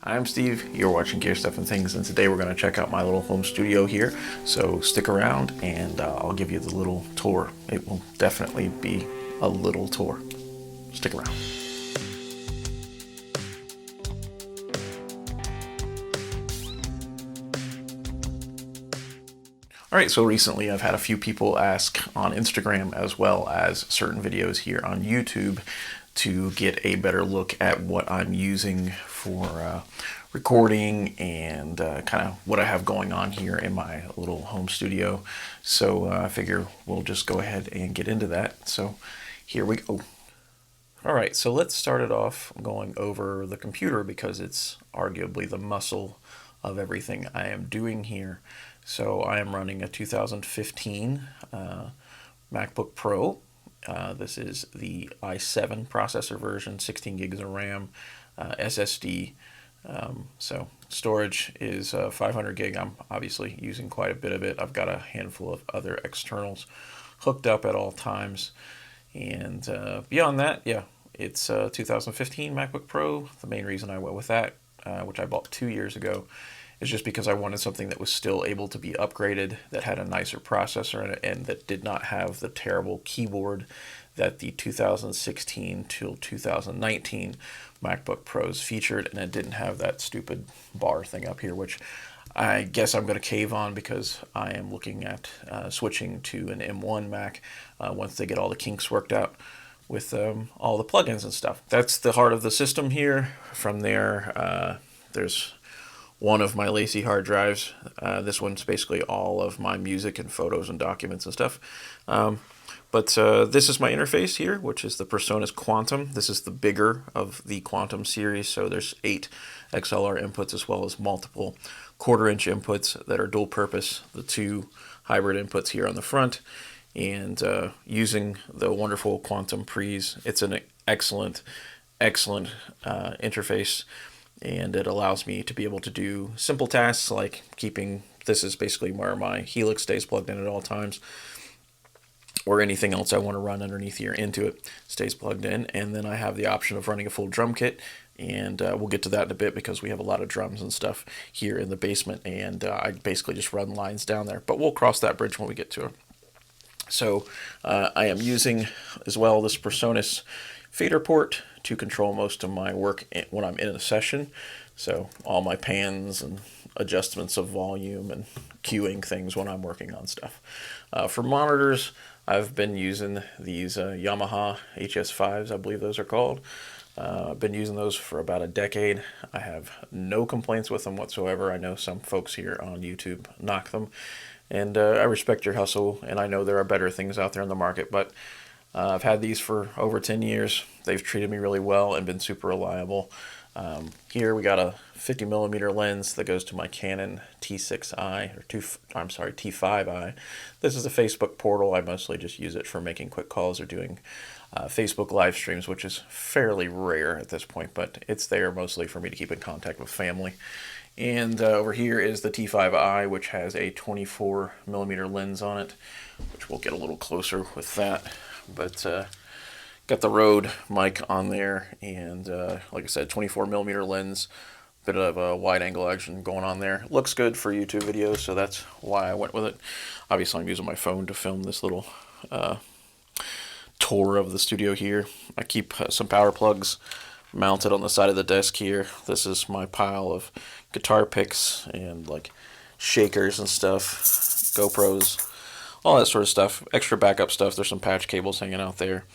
I'm Steve, you're watching Gear Stuff and Things, and today we're going to check out my little home studio here. So stick around and I'll give you the little tour. It will definitely be a little tour. Stick around. Alright, so recently I've had a few people ask on Instagram as well as certain videos here on YouTube to get a better look at what I'm using for recording and kind of what I have going on here in my little home studio. So I figure we'll just go ahead and get into that. So here we go. Alright, so let's start it off going over the computer because it's arguably the muscle of everything I am doing here. So I am running a 2015 MacBook Pro. This is the i7 processor version, 16 gigs of RAM, SSD. So storage is 500 gig. I'm obviously using quite a bit of it. I've got a handful of other externals hooked up at all times. And beyond that, yeah, it's 2015 MacBook Pro. The main reason I went with that, which I bought 2 years ago, is just because I wanted something that was still able to be upgraded, that had a nicer processor in it, and that did not have the terrible keyboard that the 2016 till 2019 MacBook Pros featured, and it didn't have that stupid bar thing up here, which I guess I'm going to cave on because I am looking at switching to an M1 Mac once they get all the kinks worked out with all the plugins and stuff. That's the heart of the system here. From there, there's one of my Lacy hard drives. This one's basically all of my music and photos and documents and stuff. But this is my interface here, which is the Presonus Quantum. This is the bigger of the Quantum series, so there's 8 XLR inputs as well as multiple 1/4-inch inputs that are dual purpose, the 2 hybrid inputs here on the front, and using the wonderful Quantum pre's. It's an excellent interface, and it allows me to be able to do simple tasks like keeping, this is basically where my Helix stays plugged in at all times, or anything else I want to run underneath here into it stays plugged in. And then I have the option of running a full drum kit, and we'll get to that in a bit because we have a lot of drums and stuff here in the basement, and I basically just run lines down there, but we'll cross that bridge when we get to it. So I am using as well this Presonus fader port to control most of my work when I'm in a session. So all my pans and adjustments of volume and cueing things when I'm working on stuff. For monitors, I've been using these Yamaha HS5s, I believe those are called. I've been using those for about a decade. I have no complaints with them whatsoever. I know some folks here on YouTube knock them, and I respect your hustle, and I know there are better things out there in the market, but I've had these for over 10 years. They've treated me really well and been super reliable. Here we got a 50mm lens that goes to my Canon T6i, or T5i. This is a Facebook portal. I mostly just use it for making quick calls or doing Facebook live streams, which is fairly rare at this point, but it's there mostly for me to keep in contact with family. And over here is the T5i, which has a 24mm lens on it, which we'll get a little closer with that. But got the Rode mic on there, and like I said, 24mm lens, bit of a wide angle action going on there. Looks good for YouTube videos, so that's why I went with it. Obviously I'm using my phone to film this little tour of the studio here. I keep some power plugs mounted on the side of the desk here. This is my pile of guitar picks and like shakers and stuff, GoPros, all that sort of stuff, extra backup stuff. There's some patch cables hanging out there.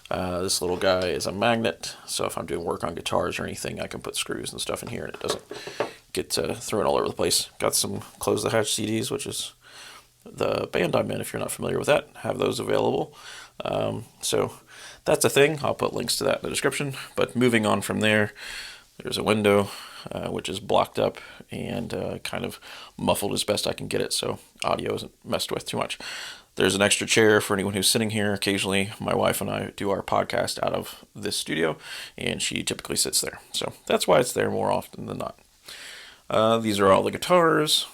This little guy is a magnet, so if I'm doing work on guitars or anything, I can put screws and stuff in here and it doesn't get thrown all over the place. Got some Close the Hatch CDs, which is the band I'm in, if you're not familiar with that. Have those available. So that's a thing. I'll put links to that in the description. But moving on from there, there's a window which is blocked up and kind of muffled as best I can get it, so audio isn't messed with too much. There's an extra chair for anyone who's sitting here. Occasionally, my wife and I do our podcast out of this studio, and she typically sits there. So that's why it's there more often than not. These are all the guitars,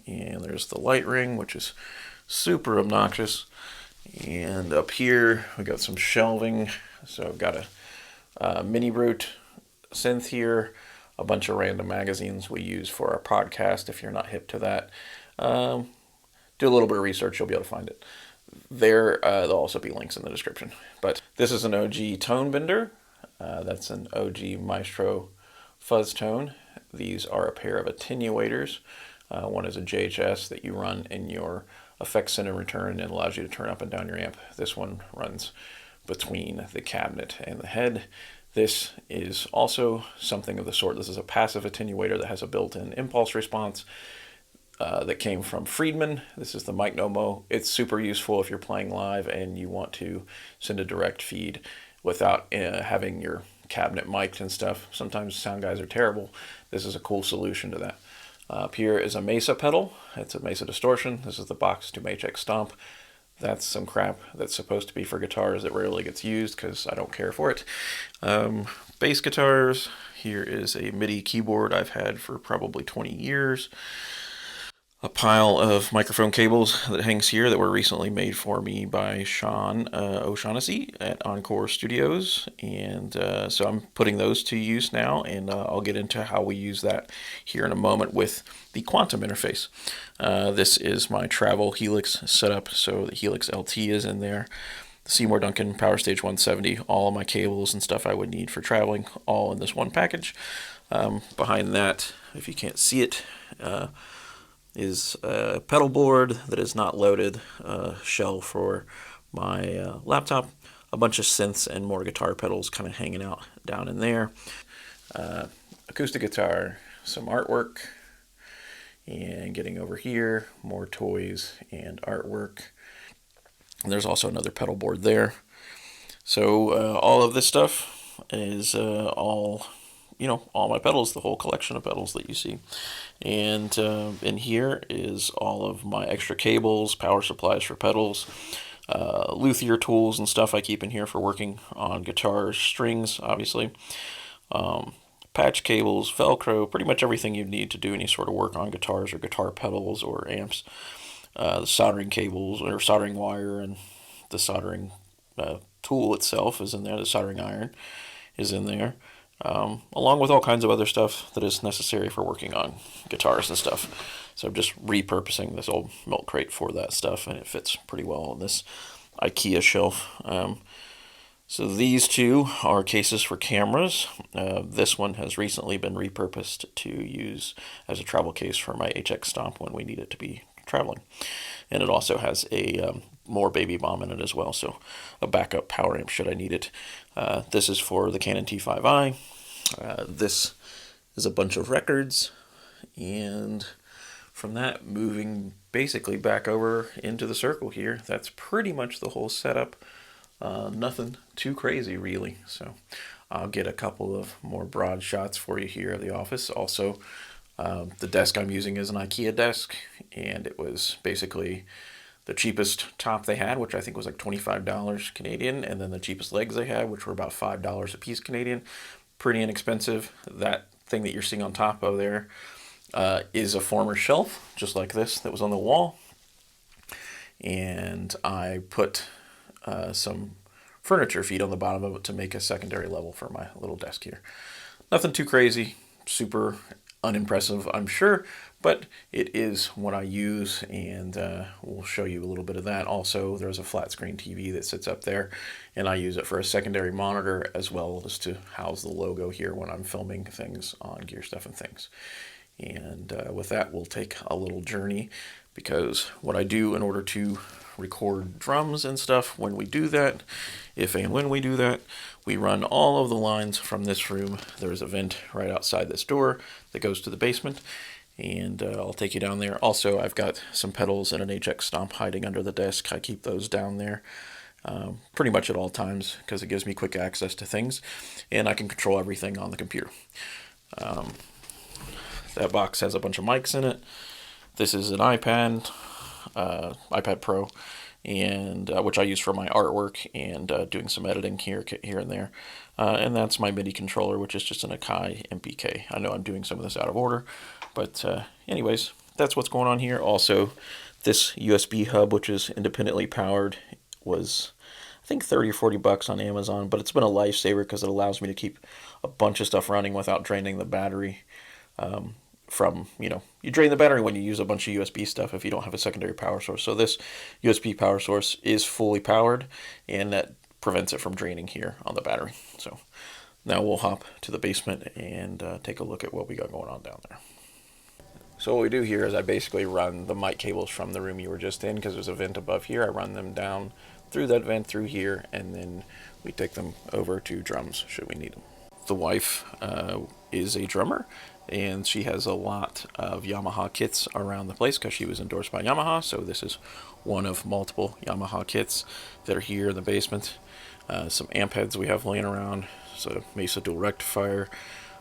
and there's the light ring, which is super obnoxious. And up here, we got some shelving. So I've got a mini brute synth here. a bunch of random magazines we use for our podcast. If you're not hip to that, do a little bit of research, you'll be able to find it. There'll also be links in the description. But this is an OG tone bender. That's an OG Maestro fuzz tone. These are a pair of attenuators. One is a JHS that you run in your effects center return and allows you to turn up and down your amp. This one runs between the cabinet and the head. This is also something of the sort. This is a passive attenuator that has a built-in impulse response that came from Friedman. This is the Mic Nomo. It's super useful if you're playing live and you want to send a direct feed without having your cabinet mic'd and stuff. Sometimes sound guys are terrible. This is a cool solution to that. Up here is a Mesa pedal. It's a Mesa Distortion. This is the Box 2 HXstomp. That's some crap that's supposed to be for guitars that rarely gets used because I don't care for it. Bass guitars. Here is a MIDI keyboard I've had for probably 20 years. A pile of microphone cables that hangs here that were recently made for me by Sean O'Shaughnessy at Encore Studios, and so I'm putting those to use now, and I'll get into how we use that here in a moment with the Quantum interface. This is my travel Helix setup, so the Helix LT is in there. The Seymour Duncan Power Stage 170, all of my cables and stuff I would need for traveling, all in this one package. Behind that, if you can't see it, is a pedal board that is not loaded, a shell for my laptop, a bunch of synths and more guitar pedals kind of hanging out down in there. Acoustic guitar, some artwork, and getting over here, more toys and artwork. And there's also another pedal board there. So all of this stuff is all my pedals, the whole collection of pedals that you see. And in here is all of my extra cables, power supplies for pedals, luthier tools and stuff I keep in here for working on guitars, strings, obviously, patch cables, Velcro, pretty much everything you need to do any sort of work on guitars or guitar pedals or amps. The soldering cables or soldering wire and the soldering tool itself is in there. The soldering iron is in there. Along with all kinds of other stuff that is necessary for working on guitars and stuff. So I'm just repurposing this old milk crate for that stuff, and it fits pretty well on this IKEA shelf. So these two are cases for cameras. This one has recently been repurposed to use as a travel case for my HXstomp when we need it to be traveling. And it also has a more baby bomb in it as well, so a backup power amp should I need it. This is for the Canon T5i. This is a bunch of records, and from that, moving basically back over into the circle here, that's pretty much the whole setup. Nothing too crazy really, so I'll get a couple of more broad shots for you here of the office. Also, the desk I'm using is an IKEA desk, and it was basically the cheapest top they had, which I think was like $25 Canadian, and then the cheapest legs they had, which were about $5 a piece Canadian. Pretty inexpensive. That thing that you're seeing on top of there is a former shelf, just like this, that was on the wall. And I put some furniture feet on the bottom of it to make a secondary level for my little desk here. Nothing too crazy, super unimpressive, I'm sure, but it is what I use, and we'll show you a little bit of that. Also, there's a flat screen TV that sits up there, and I use it for a secondary monitor as well as to house the logo here when I'm filming things on Gear Stuff and Things. And with that, we'll take a little journey, because what I do in order to record drums and stuff, when we do that, if and when we do that, we run all of the lines from this room. There's a vent right outside this door that goes to the basement, and I'll take you down there. Also, I've got some pedals and an HXstomp hiding under the desk. I keep those down there pretty much at all times because it gives me quick access to things, and I can control everything on the computer. That box has a bunch of mics in it. This is an iPad Pro, and which I use for my artwork and doing some editing here and there. And that's my MIDI controller, which is just an Akai MPK. I know I'm doing some of this out of order, but anyways, that's what's going on here. Also, this USB hub, which is independently powered, was think 30 or 40 bucks on Amazon, but it's been a lifesaver because it allows me to keep a bunch of stuff running without draining the battery. From, you drain the battery when you use a bunch of USB stuff if you don't have a secondary power source. So this USB power source is fully powered, and that prevents it from draining here on the battery. So now we'll hop to the basement and take a look at what we got going on down there. So what we do here is I basically run the mic cables from the room you were just in, because there's a vent above here. I run them down through that vent through here, and then we take them over to drums should we need them. The wife is a drummer, and she has a lot of Yamaha kits around the place because she was endorsed by Yamaha. So this is one of multiple Yamaha kits that are here in the basement. Some amp heads we have laying around. So Mesa dual rectifier,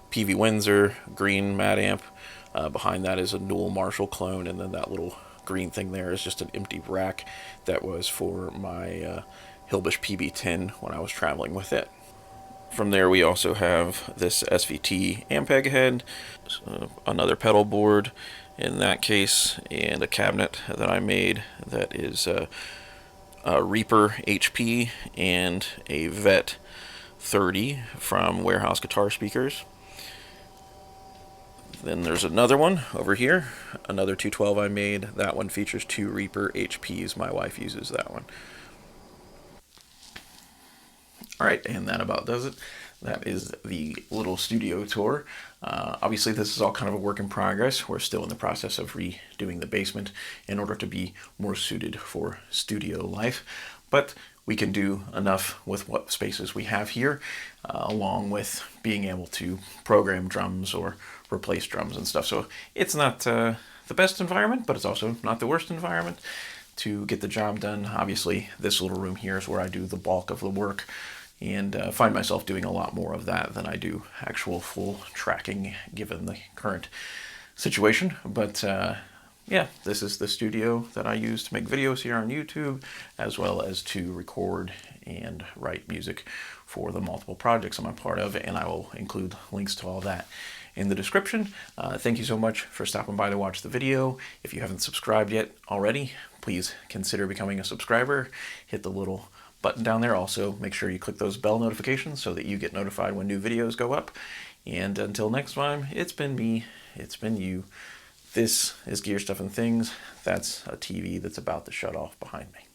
PV Windsor, green Mad amp. Behind that is a Newell Marshall clone, and then that little green thing there is just an empty rack that was for my Hilbish PB10 when I was traveling with it. From there we also have this SVT Ampeg head, another pedal board in that case, and a cabinet that I made that is a Reaper HP and a Vet 30 from Warehouse Guitar Speakers. Then there's another one over here, another 212 I made. That one features 2 Reaper HPs. My wife uses that one. Alright, and that about does it. That is the little studio tour. Obviously this is all kind of a work in progress. We're still in the process of redoing the basement in order to be more suited for studio life. But we can do enough with what spaces we have here, along with being able to program drums or replace drums and stuff. So it's not the best environment, but it's also not the worst environment to get the job done. Obviously this little room here is where I do the bulk of the work, and find myself doing a lot more of that than I do actual full tracking given the current situation. But yeah, this is the studio that I use to make videos here on YouTube, as well as to record and write music for the multiple projects I'm a part of, and I will include links to all that in the description. Thank you so much for stopping by to watch the video. If you haven't subscribed yet already, please consider becoming a subscriber. Hit the little button down there. Also, make sure you click those bell notifications so that you get notified when new videos go up. And until next time, it's been me, it's been you. This is Gear Stuff and Things. That's a TV that's about to shut off behind me.